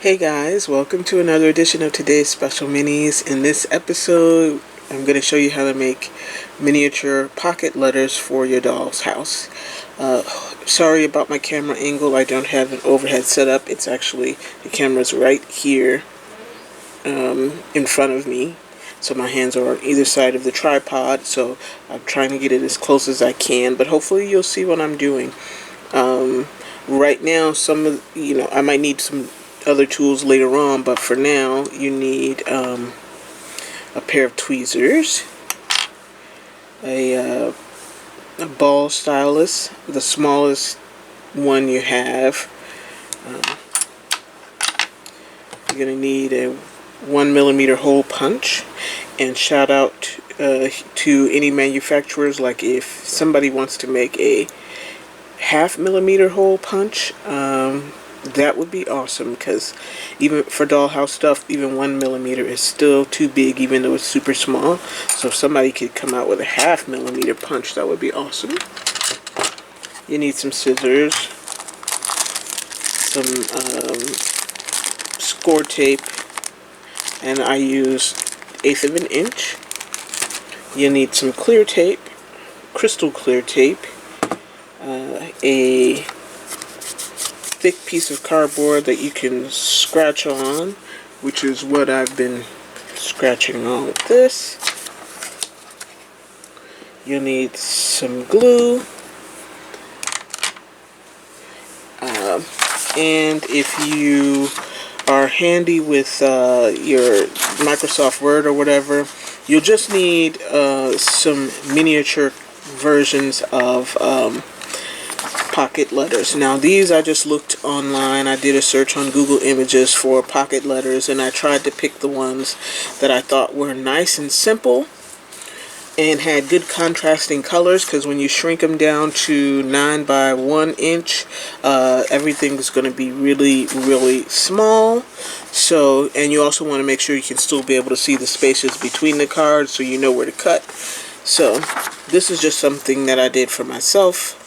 Hey guys, welcome to another edition of today's special minis. In this episode, I'm going to show you how to make miniature pocket letters for your doll's house. Sorry about my camera angle. I don't have an overhead setup. It's actually, the camera's right here in front of me. So my hands are on either side of the tripod. So I'm trying to get it as close as I can. But hopefully you'll see what I'm doing. Right now, I might need some other tools later on, but for now you need a pair of tweezers, a ball stylus, the smallest one you have. You're going to need a 1mm hole punch, and shout out to any manufacturers. Like if somebody wants to make a 1/2mm hole punch, that would be awesome, because even for dollhouse stuff, even 1mm is still too big, even though it's super small. So if somebody could come out with a 1/2mm punch, that would be awesome. You need some scissors, some score tape, and I use 1/8 of an inch. You need some clear tape, crystal clear tape, a thick piece of cardboard that you can scratch on, which is what I've been scratching on with this. You'll need some glue, and if you are handy with your Microsoft Word or whatever, you'll just need some miniature versions of pocket letters. Now these, I just looked online. I did a search on Google Images for pocket letters, and I tried to pick the ones that I thought were nice and simple and had good contrasting colors, because when you shrink them down to 9 by 1 inch, everything's going to be really small. So, and you also want to make sure you can still be able to see the spaces between the cards, so you know where to cut. So this is just something that I did for myself.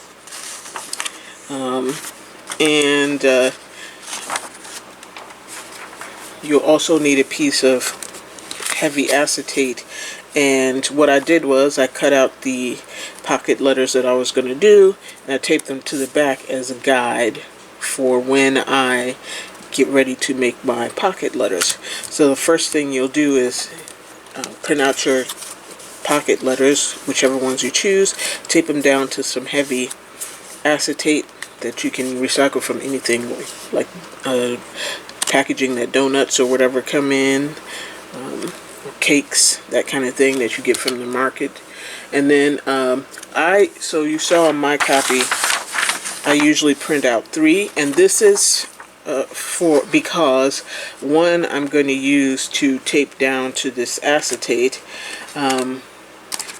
And you'll also need a piece of heavy acetate. And what I did was I cut out the pocket letters that I was going to do, and I taped them to the back as a guide for when I get ready to make my pocket letters. So the first thing you'll do is print out your pocket letters, whichever ones you choose, tape them down to some heavy acetate that you can recycle from anything, like packaging that donuts or whatever come in, cakes, that kind of thing that you get from the market. And then so you saw on my copy, I usually print out 3, and this is because one I'm going to use to tape down to this acetate.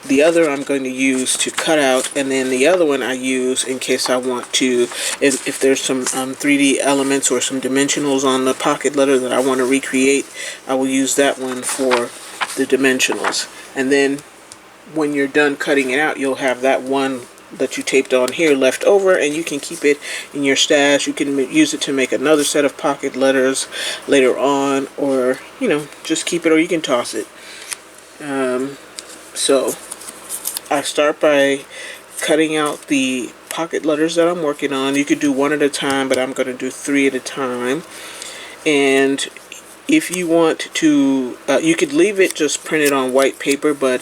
The other I'm going to use to cut out, and then the other one I use in case I want to, if there's some 3D elements or some dimensionals on the pocket letter that I want to recreate, I will use that one for the dimensionals. And then when you're done cutting it out, you'll have that one that you taped on here left over, and you can keep it in your stash. You can use it to make another set of pocket letters later on, or just keep it, or you can toss it. So I start by cutting out the pocket letters that I'm working on. You could do 1 at a time, but I'm going to do 3 at a time. And if you want to, you could leave it just printed on white paper, but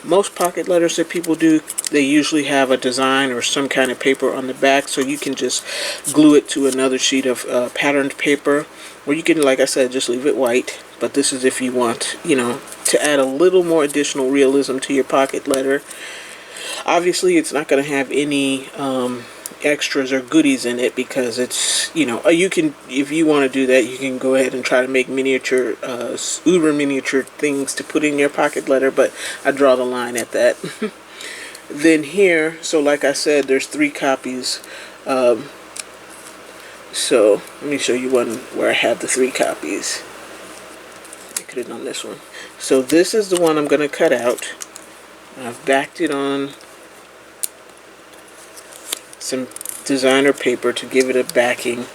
most pocket letters that people do, they usually have a design or some kind of paper on the back, so you can just glue it to another sheet of patterned paper, or you can, like I said, just leave it white. But this is if you want, to add a little more additional realism to your pocket letter. Obviously, it's not going to have any extras or goodies in it, because it's, you can, if you want to do that, you can go ahead and try to make miniature, uber miniature things to put in your pocket letter, but I draw the line at that. Then here, so like I said, there's 3 copies. So let me show you one where I have the 3 copies. I could have done this one. So this is the one I'm going to cut out. I've backed it on some designer paper to give it a backing.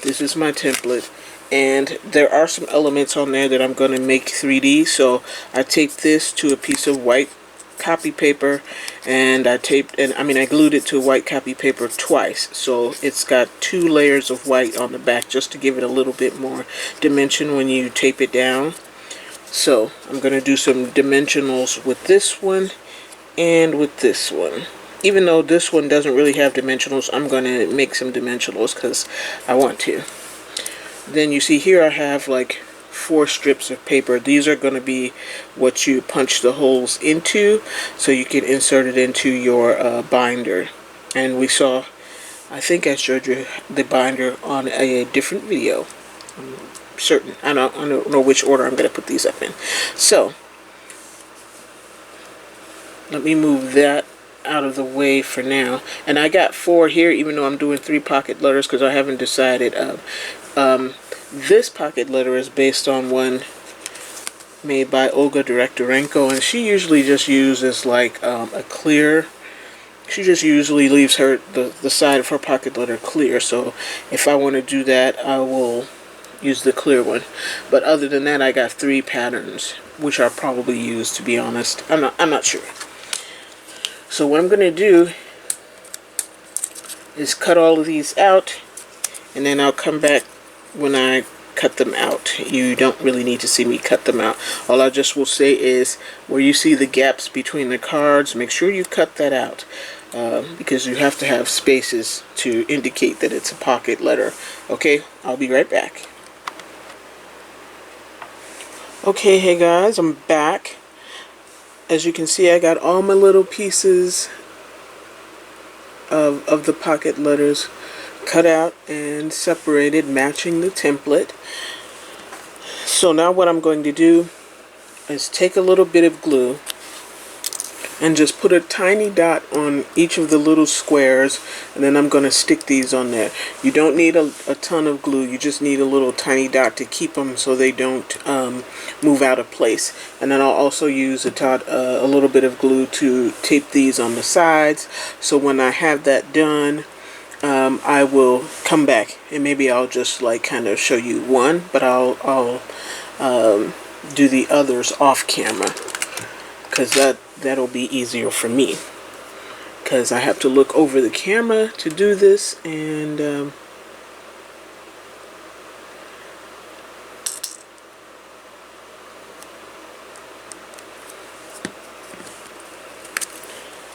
This is my template, And there are some elements on there that I'm going to make 3D. So I taped this to a piece of white copy paper, and I glued it to white copy paper twice. So it's got 2 layers of white on the back just to give it a little bit more dimension when you tape it down. So I'm going to do some dimensionals with this one and with this one. Even though this one doesn't really have dimensionals, I'm going to make some dimensionals because I want to. Then you see here I have like 4 strips of paper. These are going to be what you punch the holes into so you can insert it into your binder. And we saw, I think I showed you the binder on a different video. I'm certain. I don't know which order I'm going to put these up in. So let me move that out of the way for now. And I got 4 here, even though I'm doing 3 pocket letters because I haven't decided. This pocket letter is based on one made by Olga Direktorenko, and she usually just uses like a clear. She just usually leaves the side of her pocket letter clear. So if I want to do that, I will use the clear one. But other than that, I got 3 patterns, which I'll probably use, to be honest. I'm not sure. So what I'm going to do is cut all of these out, and then I'll come back when I cut them out. You don't really need to see me cut them out. All I just will say is where you see the gaps between the cards, make sure you cut that out, because you have to have spaces to indicate that it's a pocket letter. Okay, I'll be right back. Okay, hey guys, I'm back. As you can see, I got all my little pieces of the pocket letters cut out and separated, matching the template. So now what I'm going to do is take a little bit of glue and just put a tiny dot on each of the little squares, and then I'm going to stick these on there. You don't need a ton of glue, you just need a little tiny dot to keep them so they don't move out of place. And then I'll also use a little bit of glue to tape these on the sides, so when I have that done, I will come back and maybe I'll just like kind of show you one, but I'll do the others off camera, because that'll be easier for me, because I have to look over the camera to do this. And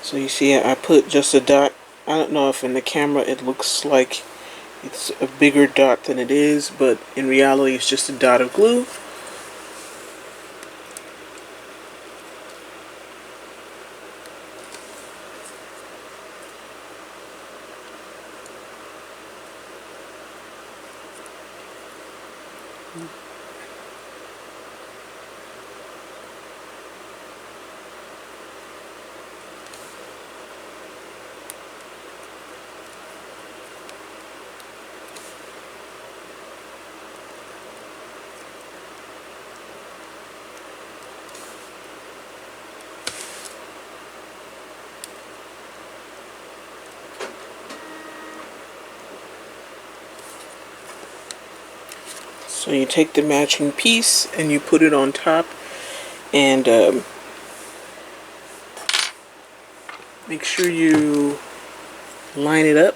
so you see I put just a dot. I don't know if in the camera it looks like it's a bigger dot than it is, but in reality it's just a dot of glue. So you take the matching piece and you put it on top, and make sure you line it up.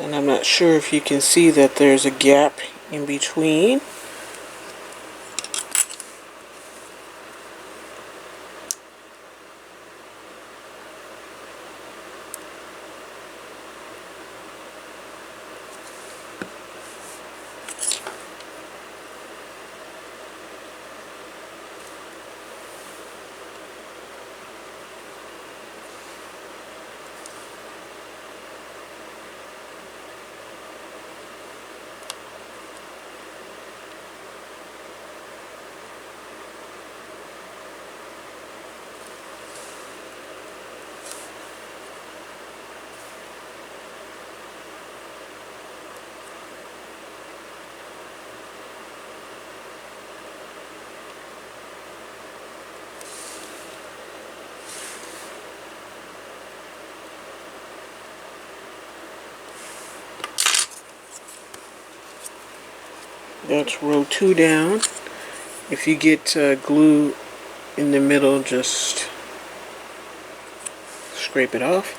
And I'm not sure if you can see that there's a gap in between. That's row 2 down. If you get glue in the middle, just scrape it off.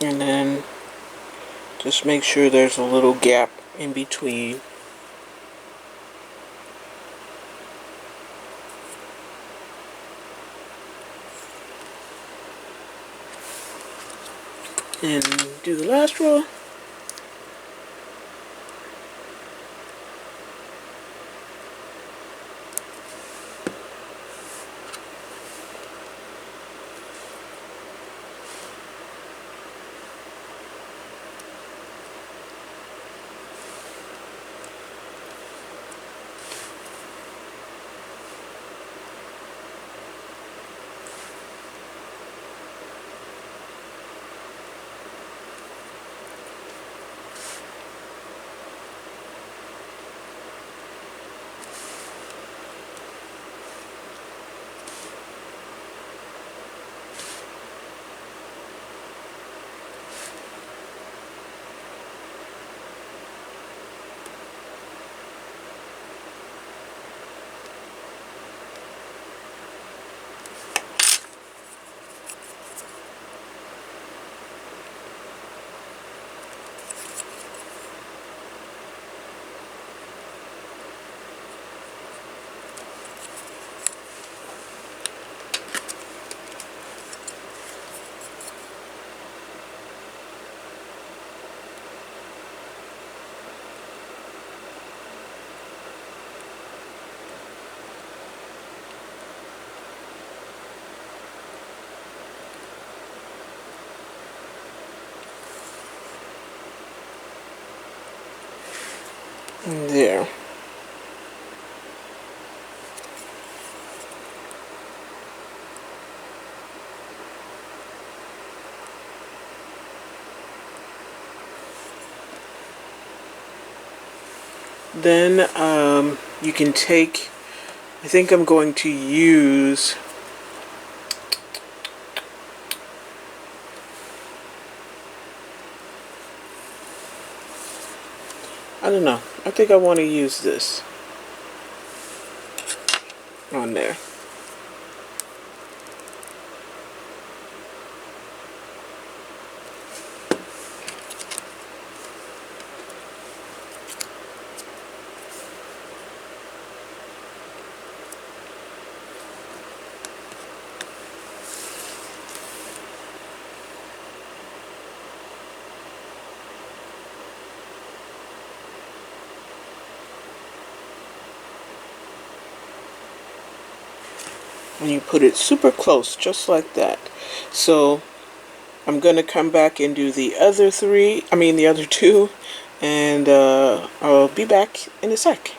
And then just make sure there's a little gap in between. And do the last row. There. Then you can take, I think I'm going to use I don't know. I think I want to use this on there. And you put it super close, just like that. So I'm going to come back and do the other two, and I'll be back in a sec.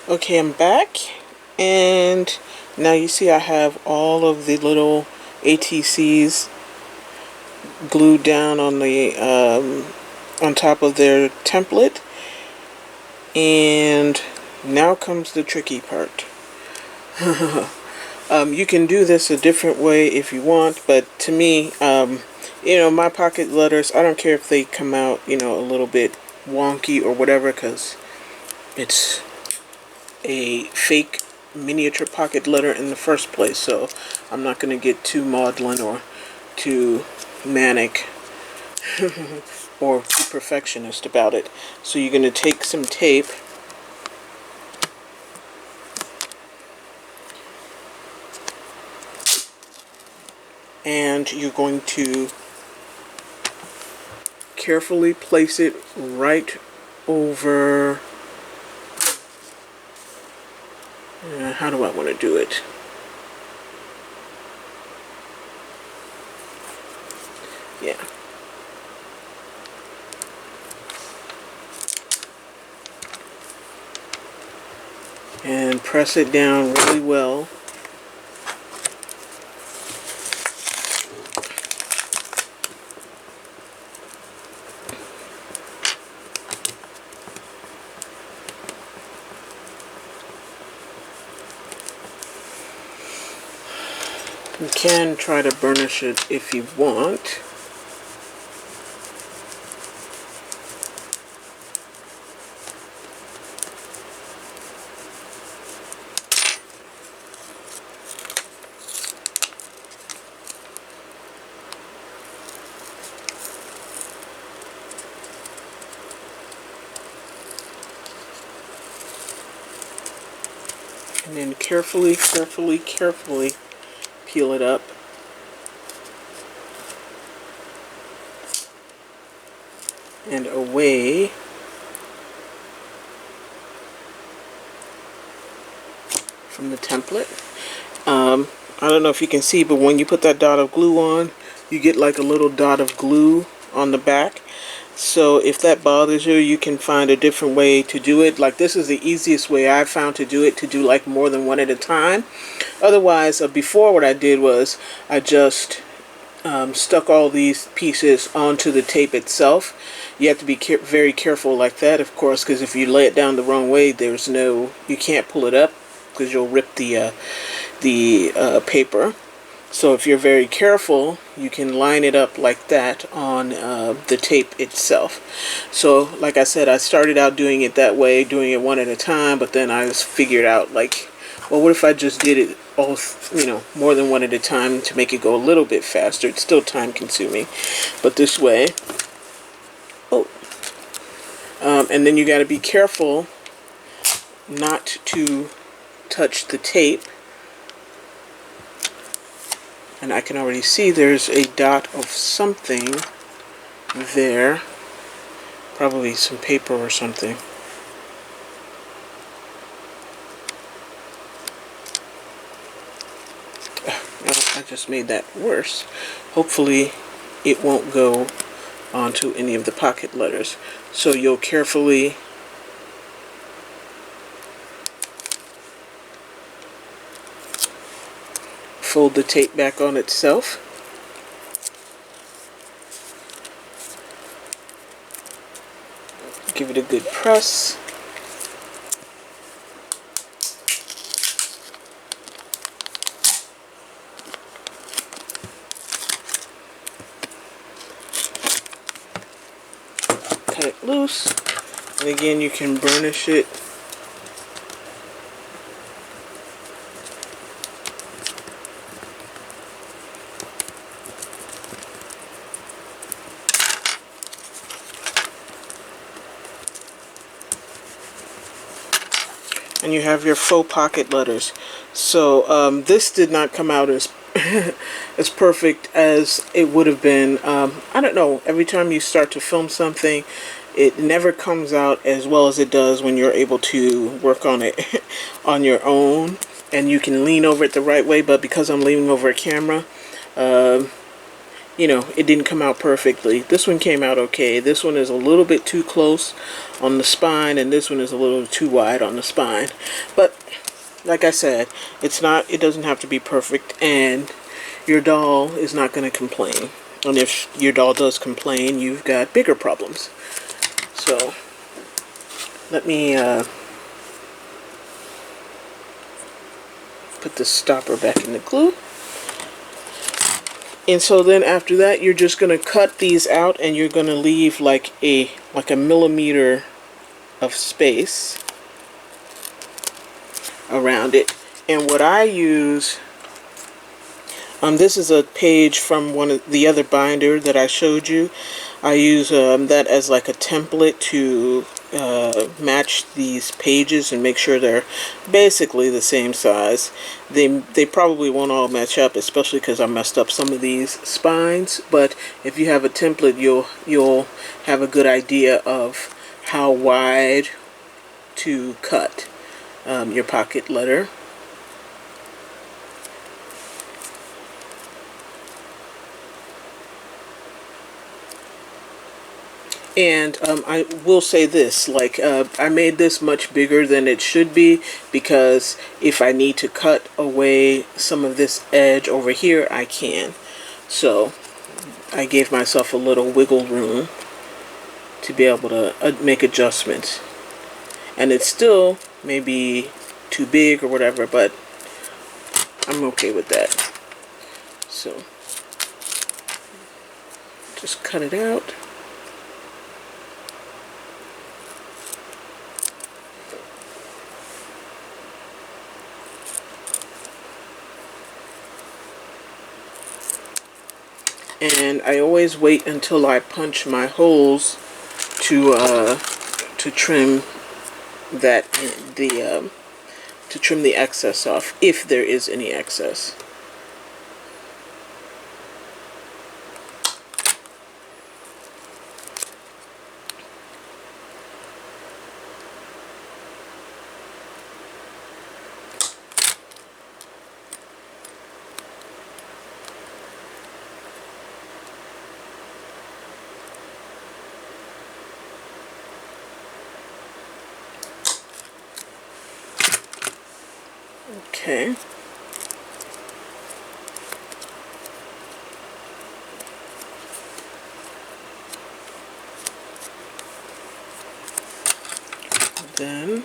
Okay, I'm back, and now you see I have all of the little ATCs glued down on the on top of their template, and now comes the tricky part. You can do this a different way if you want, but to me, my pocket letters, I don't care if they come out, a little bit wonky or whatever, because it's a fake miniature pocket letter in the first place, so I'm not going to get too maudlin or too manic or too perfectionist about it. So you're going to take some tape and you're going to carefully place it right over, how do I want to do it? Yeah. press it down really well. You can try to burnish it if you want. And then carefully peel it up. And away from the template. I don't know if you can see, but when you put that dot of glue on, you get like a little dot of glue on the back. So if that bothers you, you can find a different way to do it. Like, this is the easiest way I've found to do it, to do like more than one at a time. Otherwise, before, what I did was I just stuck all these pieces onto the tape itself. You have to be very careful like that, of course, because if you lay it down the wrong way, you can't pull it up because you'll rip the paper. So if you're very careful, you can line it up like that on the tape itself. So like I said, I started out doing it that way, doing it one at a time, but then I just figured out, like, well, what if I just did it all, more than one at a time to make it go a little bit faster? It's still time consuming, but this way. And then you got to be careful not to touch the tape. And I can already see there's a dot of something there. Probably some paper or something. I just made that worse. Hopefully it won't go onto any of the pocket letters. So you'll carefully fold the tape back on itself. Give it a good press. Cut it loose. And again, you can burnish it. And you have your faux pocket letters. So this did not come out as as perfect as it would have been. I don't know, every time you start to film something, it never comes out as well as it does when you're able to work on it on your own and you can lean over it the right way. But because I'm leaning over a camera, it didn't come out perfectly. This one came out okay. This one is a little bit too close on the spine, and this one is a little too wide on the spine. But like I said, it doesn't have to be perfect, and your doll is not going to complain. And if your doll does complain, you've got bigger problems. So let me put the stopper back in the glue. And so then after that, you're just going to cut these out, and you're going to leave like a millimeter of space around it. And what I use, this is a page from one of the other binder that I showed you. I use that as like a template to match these pages and make sure they're basically the same size. They probably won't all match up, especially because I messed up some of these spines. But if you have a template, you'll have a good idea of how wide to cut your pocket letter. And I will say this, like, I made this much bigger than it should be, because if I need to cut away some of this edge over here, I can. So I gave myself a little wiggle room to be able to make adjustments. And it's still maybe too big or whatever, but I'm okay with that. So just cut it out. And I always wait until I punch my holes to trim that to trim the excess off, if there is any excess. Okay. Then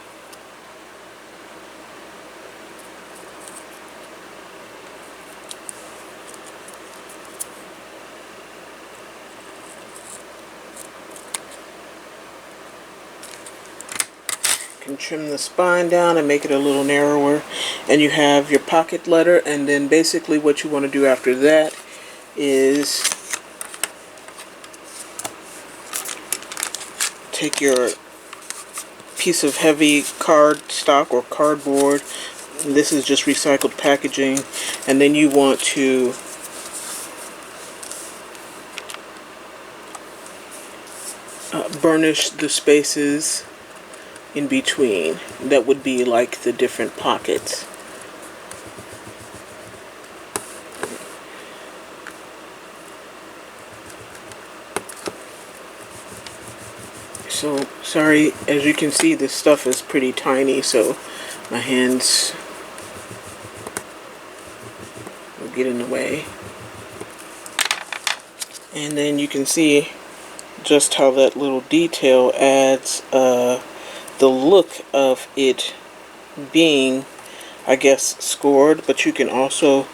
can trim the spine down and make it a little narrower, and you have your pocket letter. And then basically what you want to do after that is take your piece of heavy card stock or cardboard, this is just recycled packaging, and then you want to burnish the spaces in between. That would be like the different pockets. So sorry, as you can see, this stuff is pretty tiny, so my hands will get in the way. And then you can see just how that little detail adds the look of it being, I guess, scored, but you can also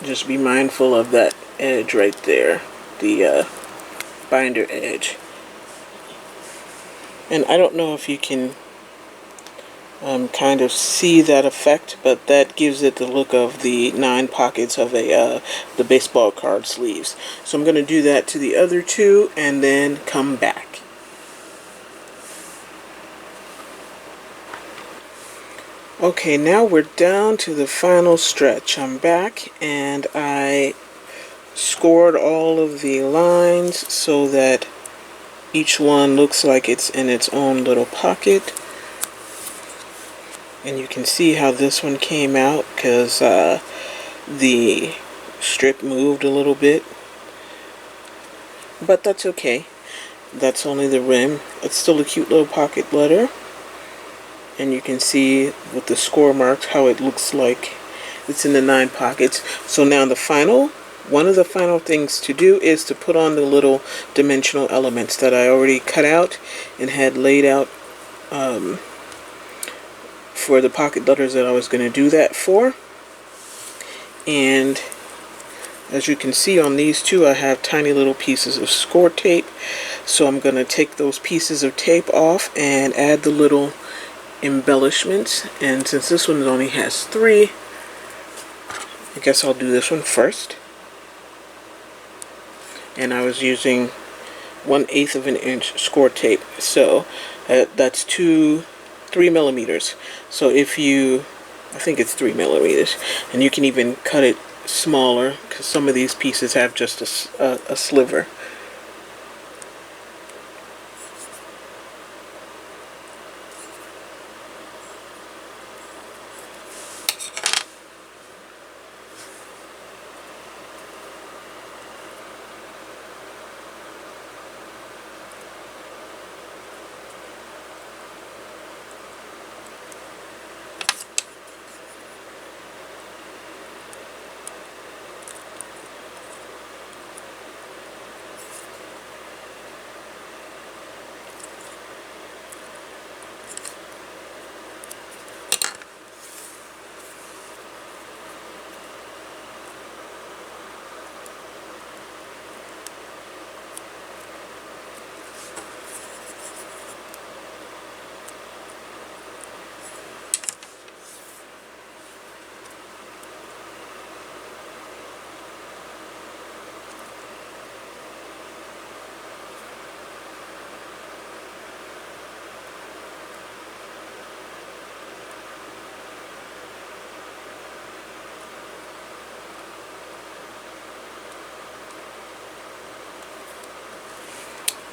just be mindful of that edge right there, the binder edge. And I don't know if you can kind of see that effect, but that gives it the look of the 9 pockets of the baseball card sleeves. So I'm going to do that to the other two and then come back. Okay, now we're down to the final stretch. I'm back, and I scored all of the lines so that each one looks like it's in its own little pocket. And you can see how this one came out, because the strip moved a little bit. But that's okay. That's only the rim. It's still a cute little pocket letter. And you can see with the score marks how it looks like it's in the 9 pockets. So now one of the final things to do is to put on the little dimensional elements that I already cut out and had laid out for the pocket letters that I was going to do that for. And as you can see on these two, I have tiny little pieces of score tape. So I'm going to take those pieces of tape off and add the little embellishments. And since this one only has 3, I guess I'll do this one first. And I was using 1/8 of an inch score tape, so that's 3 millimeters. So if you, I think it's 3 millimeters, and you can even cut it smaller, because some of these pieces have just a sliver.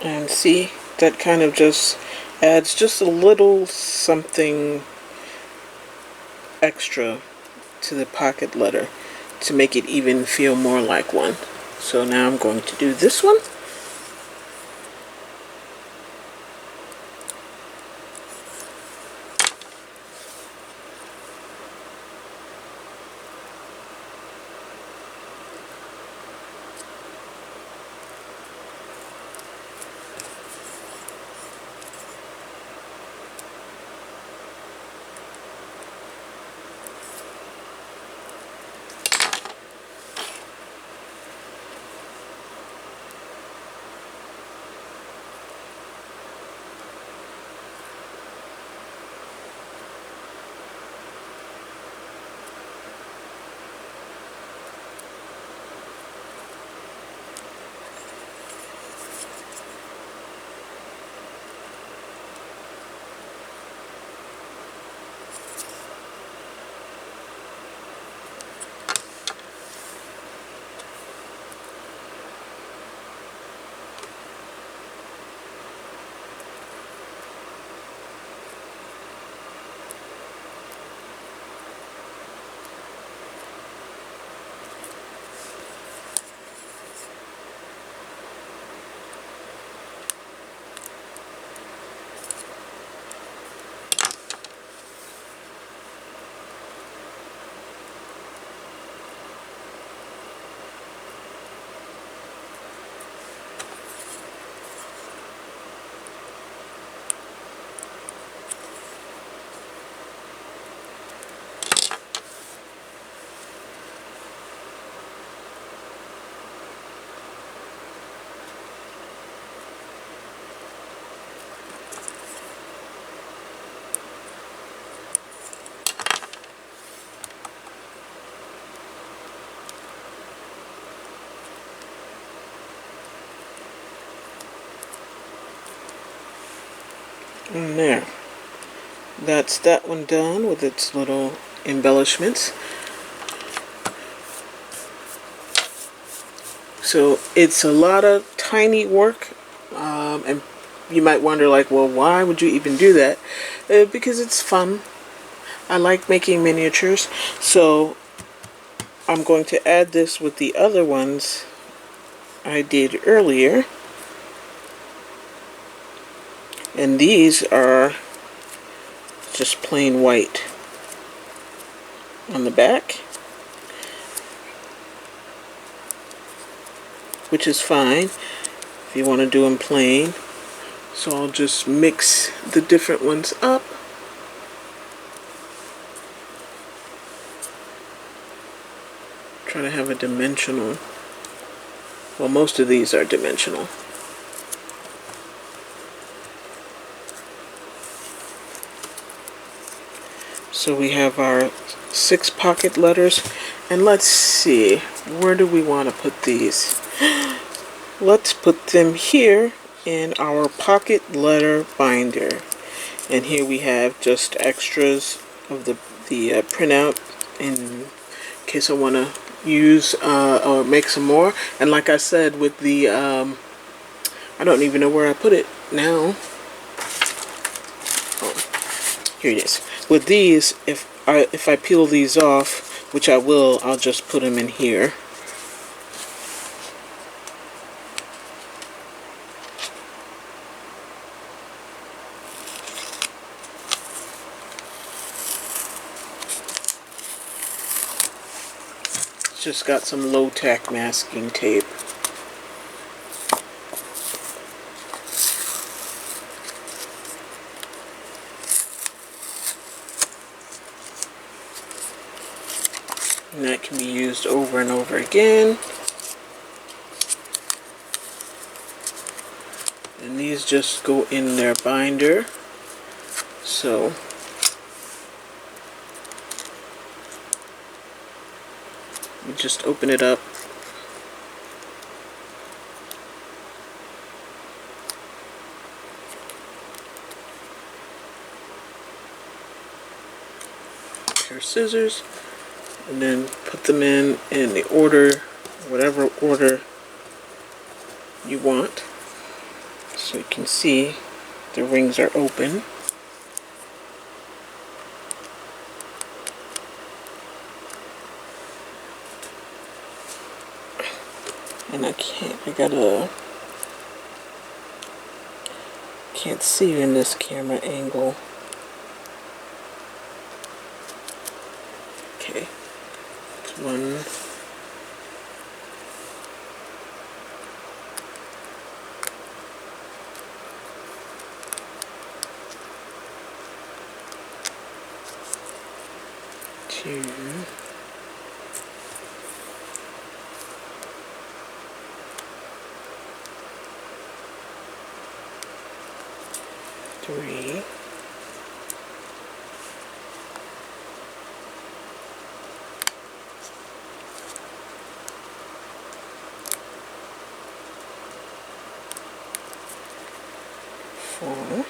And see, that kind of just adds just a little something extra to the pocket letter to make it even feel more like one. So now I'm going to do this one. And there. That's that one done with its little embellishments. So it's a lot of tiny work, and you might wonder, like, well, why would you even do that? Because it's fun. I like making miniatures, so I'm going to add this with the other ones I did earlier. And these are just plain white on the back, which is fine if you want to do them plain. So I'll just mix the different ones up. Trying to have a dimensional. Well, most of these are dimensional. So we have our 6 pocket letters, and let's see, where do we want to put these? Let's put them here in our pocket letter binder. And here we have just extras of the printout in case I want to use or make some more. And like I said, with the I don't even know where I put it now. Oh, here it is. With these, if I peel these off, which I will, I'll just put them in here. It's just got some low-tack masking tape. And that can be used over and over again. And these just go in their binder. So you just open it up. Pair of scissors. And then put them in the order, whatever order you want. So you can see the rings are open. And can't see in this camera angle. Okay, 1, 2, 3, 4,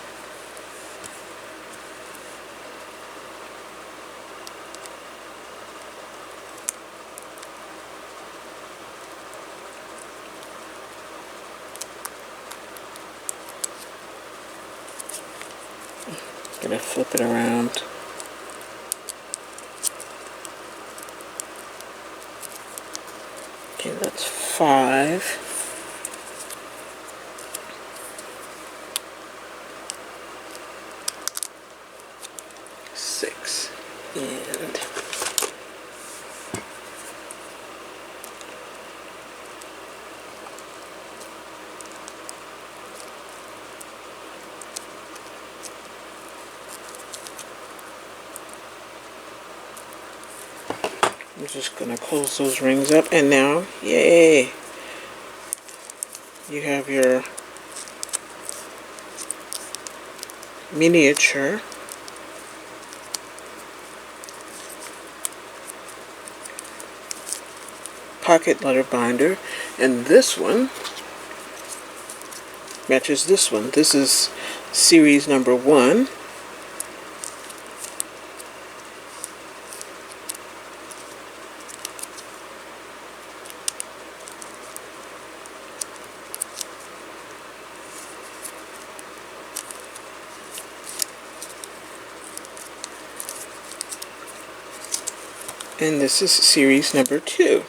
'Gonna flip it around. Okay, that's 5. 6. And I'm just gonna close those rings up, and now, yay, you have your miniature pocket letter binder, and this one matches this one. This is series number 1. And this is series number 2.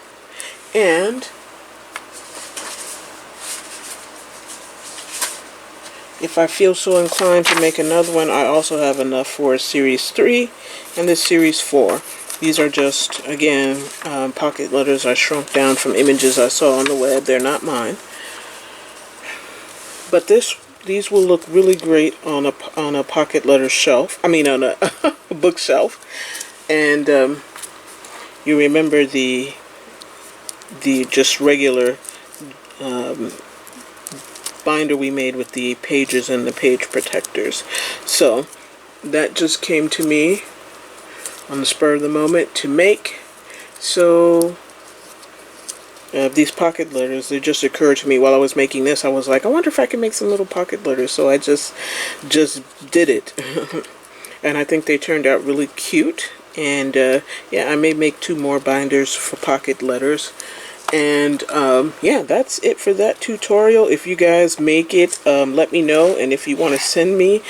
And if I feel so inclined to make another one, I also have enough for series 3 and this series 4. These are just, again, pocket letters I shrunk down from images I saw on the web. They're not mine. But these will look really great on a pocket letter shelf. I mean, on a bookshelf. And you remember the just regular binder we made with the pages and the page protectors. So that just came to me on the spur of the moment to make. So these pocket letters, they just occurred to me while I was making this. I was like, I wonder if I can make some little pocket letters. So I just did it. And I think they turned out really cute. And yeah, I may make 2 more binders for pocket letters. And yeah, that's it for that tutorial. If you guys make it, let me know. And if you want to send me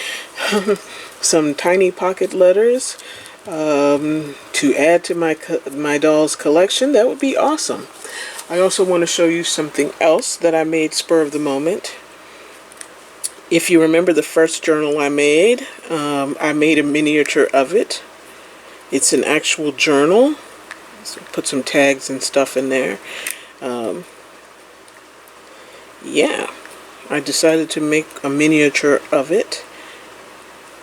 some tiny pocket letters to add to my dolls collection, that would be awesome. I also want to show you something else that I made spur of the moment. If you remember the first journal I made a miniature of it. It's an actual journal. So put some tags and stuff in there. Yeah, I decided to make a miniature of it.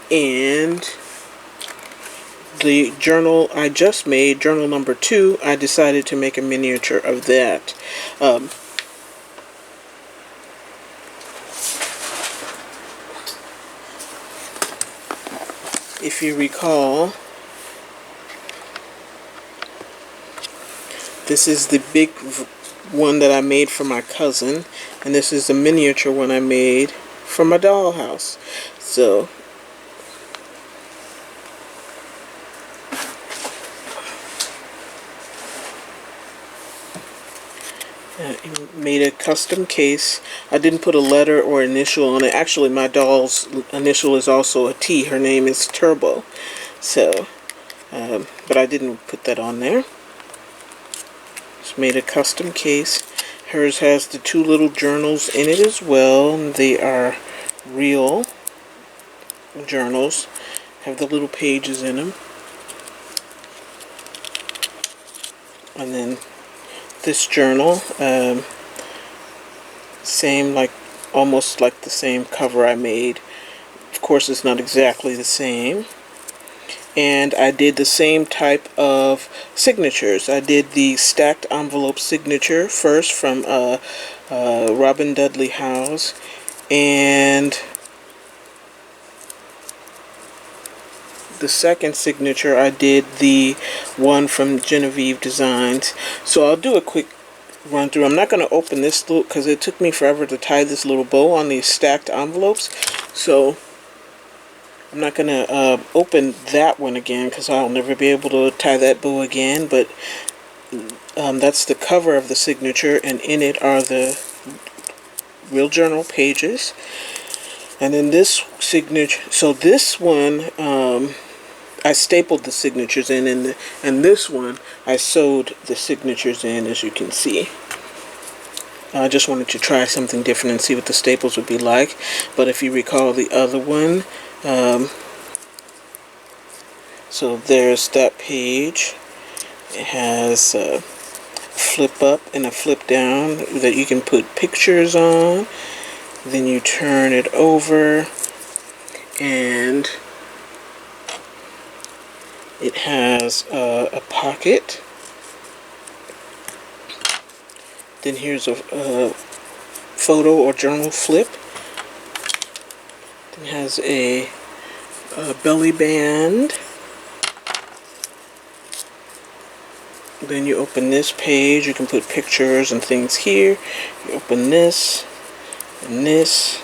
And the journal I just made, journal number 2, I decided to make a miniature of that. If you recall, this is the big one that I made for my cousin, and this is the miniature one I made for my dollhouse. So Made a custom case. I didn't put a letter or initial on it. Actually, my doll's initial is also a T. Her name is Turbo. So, but I didn't put that on there. Just made a custom case. Hers has the 2 little journals in it as well. They are real journals. Have the little pages in them. And then this journal, same, like almost like the same cover I made. Of course, it's not exactly the same. And I did the same type of signatures. I did the stacked envelope signature first from Robin Dudley Howes, and the second signature I did the one from Genevieve Designs. So I'll do a quick run through. I'm not going to open this little because it took me forever to tie this little bow on these stacked envelopes. So I'm not going to open that one again because I'll never be able to tie that bow again. But that's the cover of the signature, and in it are the real journal pages. And then this signature, so this one I stapled the signatures in, and this one I sewed the signatures in, as you can see. I just wanted to try something different and see what the staples would be like. But if you recall the other one, so there's that page. It has a flip up and a flip down that you can put pictures on. Then you turn it over, and it has a pocket. Then here's a photo or journal flip. Then it has a belly band. Then you open this page. You can put pictures and things here. You open this and this.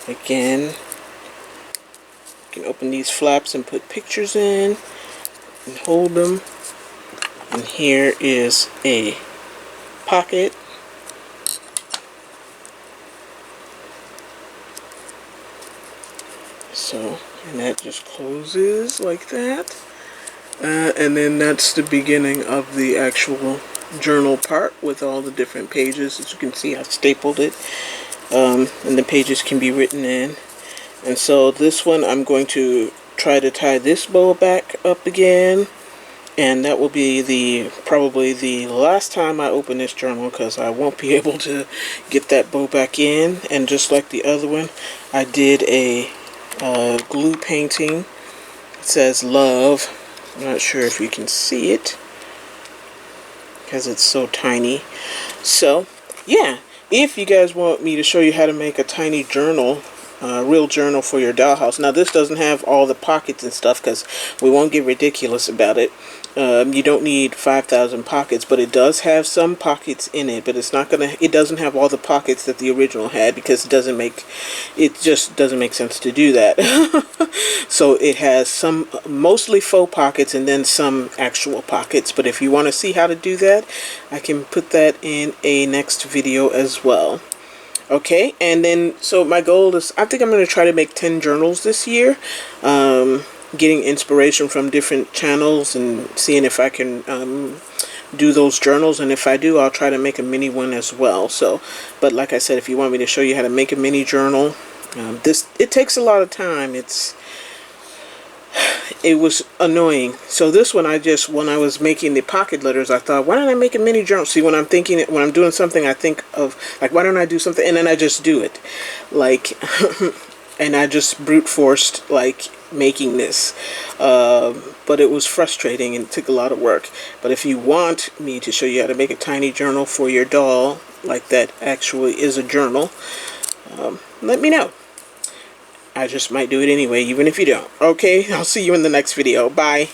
Again, you can open these flaps and put pictures in and hold them. And here is a pocket. So, and that just closes like that. And then that's the beginning of the actual journal part with all the different pages. As you can see, I stapled it. And the pages can be written in. And so this one, I'm going to try to tie this bow back up again. And that will be probably the last time I open this journal, because I won't be able to get that bow back in. And just like the other one, I did a glue painting. It says love. I'm not sure if you can see it because it's so tiny. So yeah, if you guys want me to show you how to make a tiny journal, real journal for your dollhouse. Now this doesn't have all the pockets and stuff because we won't get ridiculous about it. You don't need 5,000 pockets, but it does have some pockets in it. But it doesn't have all the pockets that the original had, because it just doesn't make sense to do that. So it has some mostly faux pockets and then some actual pockets. But if you want to see how to do that, I can put that in a next video as well. Okay, and then so my goal is, I think I'm going to try to make 10 journals this year. Getting inspiration from different channels and seeing if I can do those journals, and if I do, I'll try to make a mini one as well. So, but like I said, if you want me to show you how to make a mini journal, it takes a lot of time. It was annoying. So this one, when I was making the pocket letters, I thought, why don't I make a mini journal? See, when I'm doing something, I think of, like, why don't I do something? And then I just do it. Like, and I just brute forced, like, making this. But it was frustrating and it took a lot of work. But if you want me to show you how to make a tiny journal for your doll, like that actually is a journal, let me know. I just might do it anyway, even if you don't. Okay, I'll see you in the next video. Bye.